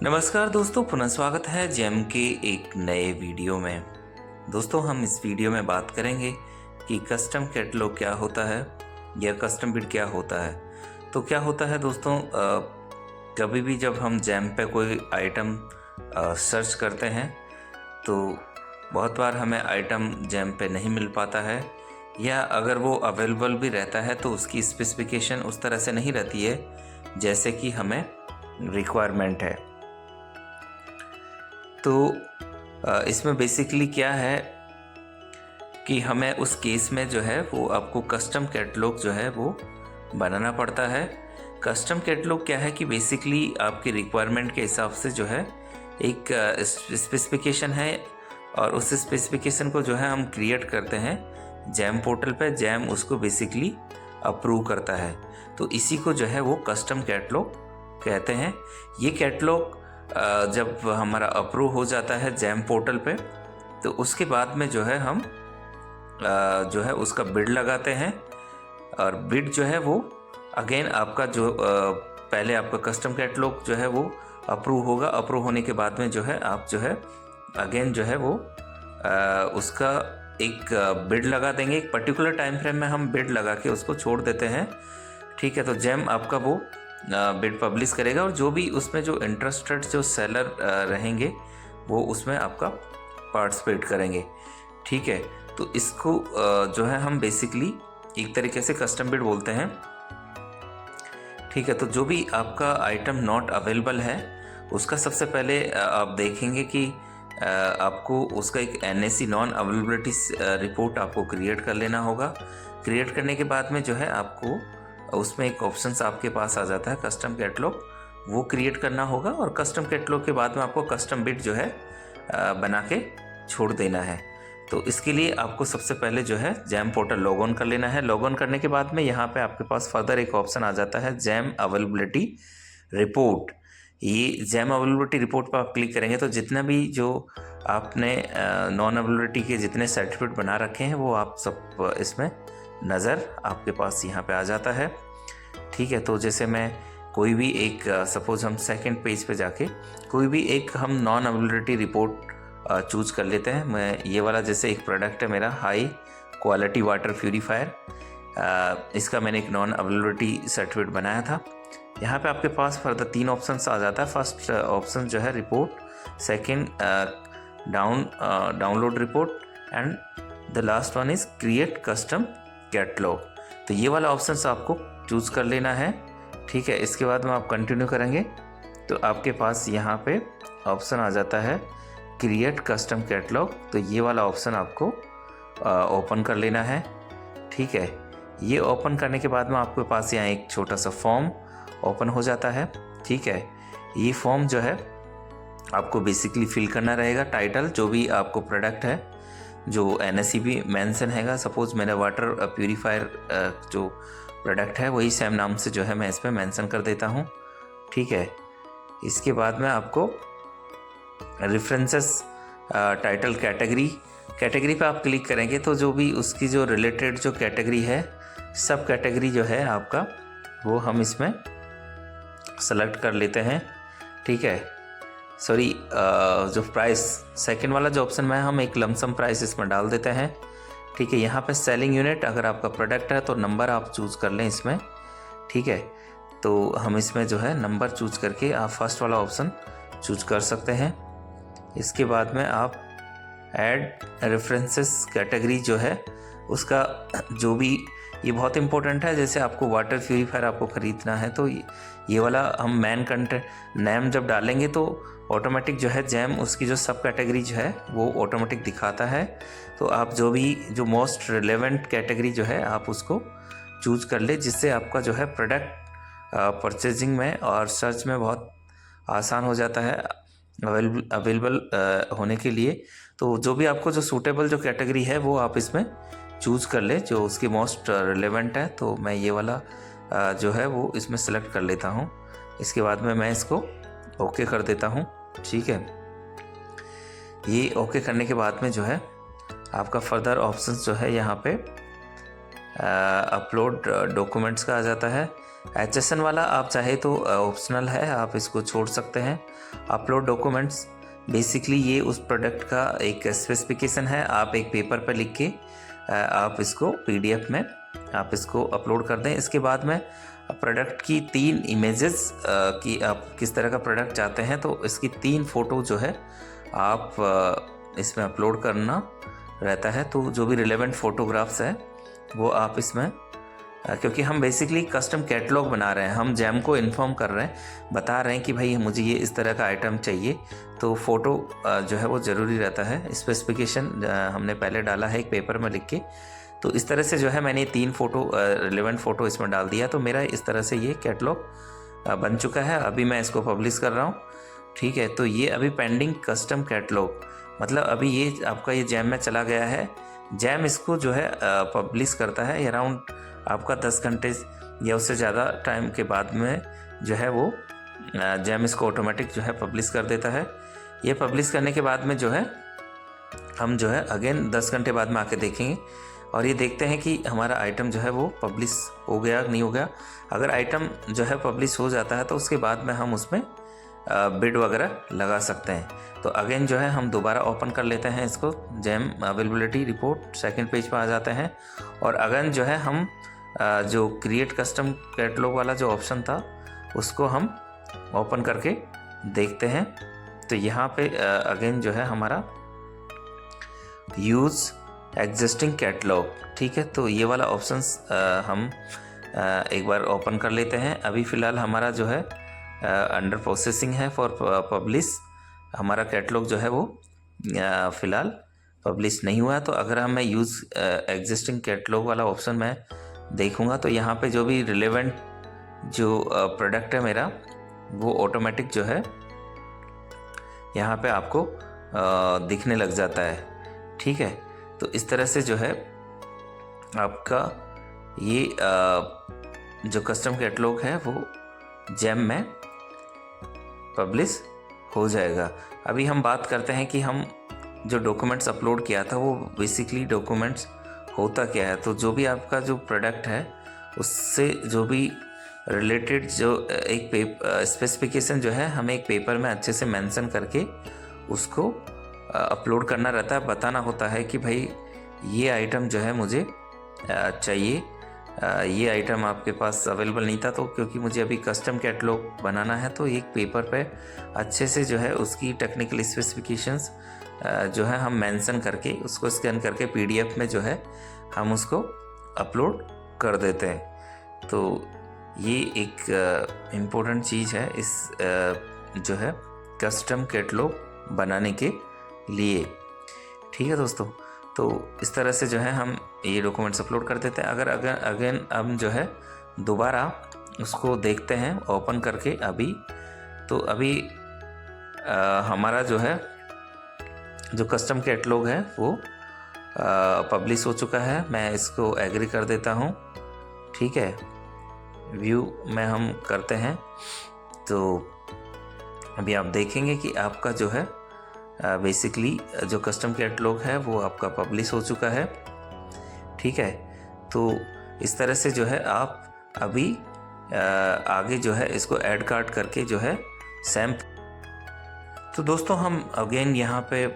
नमस्कार दोस्तों, पुनः स्वागत है जैम के एक नए वीडियो में। दोस्तों, हम इस वीडियो में बात करेंगे कि कस्टम कैटलॉग क्या होता है या कस्टम बिड क्या होता है। तो क्या होता है दोस्तों, कभी भी जब हम जैम पे कोई आइटम सर्च करते हैं तो बहुत बार हमें आइटम जैम पे नहीं मिल पाता है, या अगर वो अवेलेबल भी रहता है तो उसकी स्पेसिफिकेशन उस तरह से नहीं रहती है जैसे कि हमें रिक्वायरमेंट है। तो इसमें बेसिकली क्या है कि हमें उस केस में जो है वो आपको कस्टम कैटलॉग जो है वो बनाना पड़ता है। कस्टम कैटलॉग क्या है कि बेसिकली आपकी रिक्वायरमेंट के हिसाब से जो है एक स्पेसिफिकेशन है, और उस स्पेसिफिकेशन को जो है हम क्रिएट करते हैं जैम पोर्टल पे। जैम उसको बेसिकली अप्रूव करता है, तो इसी को जो है वो कस्टम कैटलॉग कहते हैं। ये कैटलॉग जब हमारा अप्रूव हो जाता है जैम पोर्टल पे, तो उसके बाद में जो है हम जो है उसका बिड लगाते हैं। और बिड जो है वो अगेन आपका जो पहले आपका कस्टम कैटलॉग जो है वो अप्रूव होगा। अप्रूव होने के बाद में जो है आप जो है अगेन जो है वो उसका एक बिड लगा देंगे। एक पर्टिकुलर टाइम फ्रेम में हम बिड लगा के उसको छोड़ देते हैं। ठीक है, तो जैम आपका वो बिड पब्लिश करेगा, और जो भी उसमें जो इंटरेस्टेड जो सेलर रहेंगे वो उसमें आपका पार्टिसिपेट करेंगे। ठीक है, तो इसको जो है हम बेसिकली एक तरीके से कस्टम बिड बोलते हैं। ठीक है, तो जो भी आपका आइटम नॉट अवेलेबल है उसका सबसे पहले आप देखेंगे कि आपको उसका एक NAC नॉन अवेलेबिलिटी रिपोर्ट आपको क्रिएट कर लेना होगा। क्रिएट करने के बाद में जो है आपको उसमें एक ऑप्शंस आपके पास आ जाता है कस्टम कैटलॉग, वो क्रिएट करना होगा। और कस्टम कैटलॉग के बाद में आपको कस्टम बिड जो है बना के छोड़ देना है। तो इसके लिए आपको सबसे पहले जो है जैम पोर्टल लॉग ऑन कर लेना है। लॉग ऑन करने के बाद में यहाँ पे आपके पास फर्दर एक ऑप्शन आ जाता है जैम अवेलेबिलिटी रिपोर्ट। ये जैम अवेलेबिलिटी रिपोर्ट पर आप क्लिक करेंगे तो जितना भी जो आपने नॉन अवेलेबिलिटी के जितने सर्टिफिकेट बना रखे हैं वो आप सब इसमें नज़र आपके पास यहाँ पे आ जाता है। ठीक है, तो जैसे मैं कोई भी एक सपोज हम सेकंड पेज पे जाके कोई भी एक हम नॉन अवेलेबिलिटी रिपोर्ट चूज कर लेते हैं। मैं ये वाला जैसे एक प्रोडक्ट है मेरा हाई क्वालिटी वाटर प्यूरीफायर, इसका मैंने एक नॉन अवेलेबिलिटी सर्टिफिकेट बनाया था। यहाँ पे आपके पास फर्दर 3 ऑप्शंस आ जाता है। फर्स्ट ऑप्शन जो है report, second download report, and the last one is create custom catalogue. तो ये वाला ऑप्शन आपको चूज कर लेना है। ठीक है, इसके बाद में आप कंटिन्यू करेंगे तो आपके पास यहाँ पे ऑप्शन आ जाता है क्रिएट कस्टम कैटलॉग। तो ये वाला ऑप्शन आपको ओपन कर लेना है। ठीक है, ये ओपन करने के बाद में आपके पास यहाँ एक छोटा सा फॉर्म ओपन हो जाता है। ठीक है, ये फॉर्म जो है आपको बेसिकली फिल करना रहेगा। टाइटल जो भी आपको प्रोडक्ट है, जो NAC भी मेंशन हैगा। सपोज मेरा वाटर प्यूरीफायर जो प्रोडक्ट है वही सेम नाम से जो है मैं इसमें मेंशन कर देता हूँ। ठीक है, इसके बाद में आपको रेफरेंसेस टाइटल कैटेगरी पे आप क्लिक करेंगे तो जो भी उसकी जो रिलेटेड जो कैटेगरी है, सब कैटेगरी जो है आपका वो हम इसमें सेलेक्ट कर लेते हैं। ठीक है, सॉरी, जो प्राइस सेकंड वाला जो ऑप्शन में है हम एक लमसम प्राइस इसमें डाल देते हैं। ठीक है, यहाँ पे सेलिंग यूनिट अगर आपका प्रोडक्ट है तो नंबर आप चूज़ कर लें इसमें। ठीक है, तो हम इसमें जो है नंबर चूज करके आप फर्स्ट वाला ऑप्शन चूज कर सकते हैं। इसके बाद में आप ऐड रेफरेंसेस कैटेगरी जो है उसका जो भी, ये बहुत इंपॉर्टेंट है। जैसे आपको वाटर प्यूरीफायर आपको ख़रीदना है तो ये वाला हम मेन कंटेंट नेम जब डालेंगे तो ऑटोमेटिक जो है जैम उसकी जो सब कैटेगरी जो है वो ऑटोमेटिक दिखाता है। तो आप जो भी जो मोस्ट रिलेवेंट कैटेगरी जो है आप उसको चूज कर ले, जिससे आपका जो है प्रोडक्ट परचेजिंग में और सर्च में बहुत आसान हो जाता है अवेलेबल होने के लिए। तो जो भी आपको जो सूटेबल जो कैटेगरी है वो आप इसमें चूज़ कर ले जो उसकी मोस्ट रिलेवेंट है। तो मैं ये वाला जो है वो इसमें सेलेक्ट कर लेता हूँ। इसके बाद में मैं इसको ओके कर देता हूँ। ठीक है, ये ओके करने के बाद में जो है आपका फर्दर ऑप्शंस जो है यहाँ पे अपलोड डॉक्यूमेंट्स का आ जाता है। HSN वाला आप चाहे तो ऑप्शनल है, आप इसको छोड़ सकते हैं। अपलोड डॉक्यूमेंट्स, बेसिकली ये उस प्रोडक्ट का एक स्पेसिफिकेशन है, आप एक पेपर पर लिख के आप इसको PDF में आप इसको अपलोड कर दें। इसके बाद में प्रोडक्ट की 3 इमेजेस की आप किस तरह का प्रोडक्ट चाहते हैं, तो इसकी 3 फ़ोटो जो है आप इसमें अपलोड करना रहता है। तो जो भी रिलेवेंट फ़ोटोग्राफ्स है वो आप इसमें, क्योंकि हम बेसिकली कस्टम कैटलॉग बना रहे हैं, हम जैम को इन्फॉर्म कर रहे हैं, बता रहे हैं कि भाई मुझे ये इस तरह का आइटम चाहिए, तो फ़ोटो जो है वो ज़रूरी रहता है। स्पेसिफिकेशन हमने पहले डाला है एक पेपर में लिख के। तो इस तरह से जो है मैंने 3 फ़ोटो रिलेवेंट फ़ोटो इसमें डाल दिया, तो मेरा इस तरह से ये कैटलॉग बन चुका है। अभी मैं इसको पब्लिश कर रहा हूँ, ठीक है। तो ये अभी पेंडिंग कस्टम कैटलॉग, मतलब अभी ये आपका ये जैम में चला गया है। जैम इसको जो है पब्लिश करता है अराउंड आपका 10 घंटे या उससे ज़्यादा टाइम के बाद में जो है वो जैम इसको ऑटोमेटिक जो है पब्लिश कर देता है। ये पब्लिश करने के बाद में जो है हम जो है अगेन 10 घंटे बाद में आके देखेंगे और ये देखते हैं कि हमारा आइटम जो है वो पब्लिश हो गया नहीं हो गया। अगर आइटम जो है पब्लिश हो जाता है तो उसके बाद में हम उसमें बिड वगैरह लगा सकते हैं। तो अगेन जो है हम दोबारा ओपन कर लेते हैं इसको, jam availability report, second page पर आ जाते हैं और अगेन जो है हम जो क्रिएट कस्टम कैटलॉग वाला जो ऑप्शन था उसको हम ओपन करके देखते हैं। तो यहाँ पे अगेन जो है हमारा यूज़ एग्जिस्टिंग कैटलॉग, ठीक है। तो ये वाला ऑप्शंस हम एक बार ओपन कर लेते हैं। अभी फ़िलहाल हमारा जो है अंडर प्रोसेसिंग है फॉर पब्लिश, हमारा कैटलॉग जो है वो फ़िलहाल पब्लिश नहीं हुआ है। तो अगर मैं यूज़ एग्जिस्टिंग कैटलॉग वाला ऑप्शन मैं देखूँगा तो यहाँ पे जो भी रिलेवेंट जो प्रोडक्ट है मेरा वो ऑटोमेटिक जो है यहाँ पे आपको दिखने लग जाता है, ठीक है। तो इस तरह से जो है आपका ये जो कस्टम कैटलॉग है वो जैम में पब्लिश हो जाएगा। अभी हम बात करते हैं कि हम जो डॉक्यूमेंट्स अपलोड किया था वो बेसिकली डॉक्यूमेंट्स होता क्या है। तो जो भी आपका जो प्रोडक्ट है उससे जो भी रिलेटेड जो एक स्पेसिफिकेशन जो है हमें एक पेपर में अच्छे से मेंशन करके उसको अपलोड करना रहता है, बताना होता है कि भाई ये आइटम जो है मुझे चाहिए, ये आइटम आपके पास अवेलेबल नहीं था, तो क्योंकि मुझे अभी कस्टम कैटलॉग बनाना है तो एक पेपर पे अच्छे से जो है उसकी टेक्निकल स्पेसिफिकेशंस जो है हम मेंशन करके उसको स्कैन करके PDF में जो है हम उसको अपलोड कर देते हैं। तो ये एक इम्पोर्टेंट चीज़ है इस जो है कस्टम कैटलॉग बनाने के लिए, ठीक है दोस्तों। तो इस तरह से जो है हम ये डॉक्यूमेंट्स अपलोड कर देते हैं। अगर अगेन हम जो है दोबारा उसको देखते हैं ओपन करके अभी, तो अभी हमारा जो है जो कस्टम कैटलॉग है वो पब्लिश हो चुका है। मैं इसको एग्री कर देता हूँ, ठीक है। व्यू में हम करते हैं तो अभी आप देखेंगे कि आपका जो है बेसिकली जो कस्टम कैटलॉग है वो आपका पब्लिश हो चुका है, ठीक है। तो इस तरह से जो है आप अभी आगे जो है इसको ऐड कार्ड करके जो है सैम। तो दोस्तों हम अगेन यहाँ पे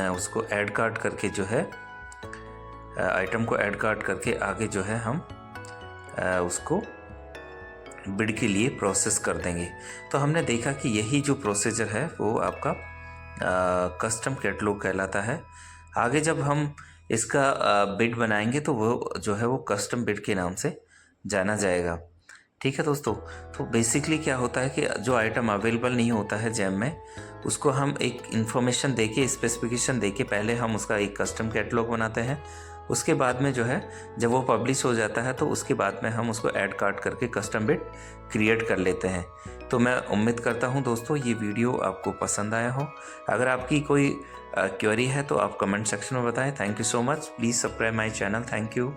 उसको ऐड कार्ड करके जो है आइटम को ऐड कार्ड करके आगे जो है हम उसको बिड के लिए प्रोसेस कर देंगे। तो हमने देखा कि यही जो प्रोसीजर है वो आपका कस्टम कैटलॉग कहलाता है। आगे जब हम इसका बिड बनाएंगे तो वो जो है वो कस्टम बिड के नाम से जाना जाएगा, ठीक है दोस्तों। तो बेसिकली क्या होता है कि जो आइटम अवेलेबल नहीं होता है जैम में उसको हम एक इन्फॉर्मेशन देके स्पेसिफिकेशन देके पहले हम उसका एक कस्टम कैटलॉग बनाते हैं। उसके बाद में जो है जब वो पब्लिश हो जाता है तो उसके बाद में हम उसको ऐड कार्ड करके कस्टम बिड क्रिएट कर लेते हैं। तो मैं उम्मीद करता हूँ दोस्तों ये वीडियो आपको पसंद आया हो। अगर आपकी कोई क्वेरी है तो आप कमेंट सेक्शन में बताएं। Thank you so much. Please subscribe my channel. Thank you.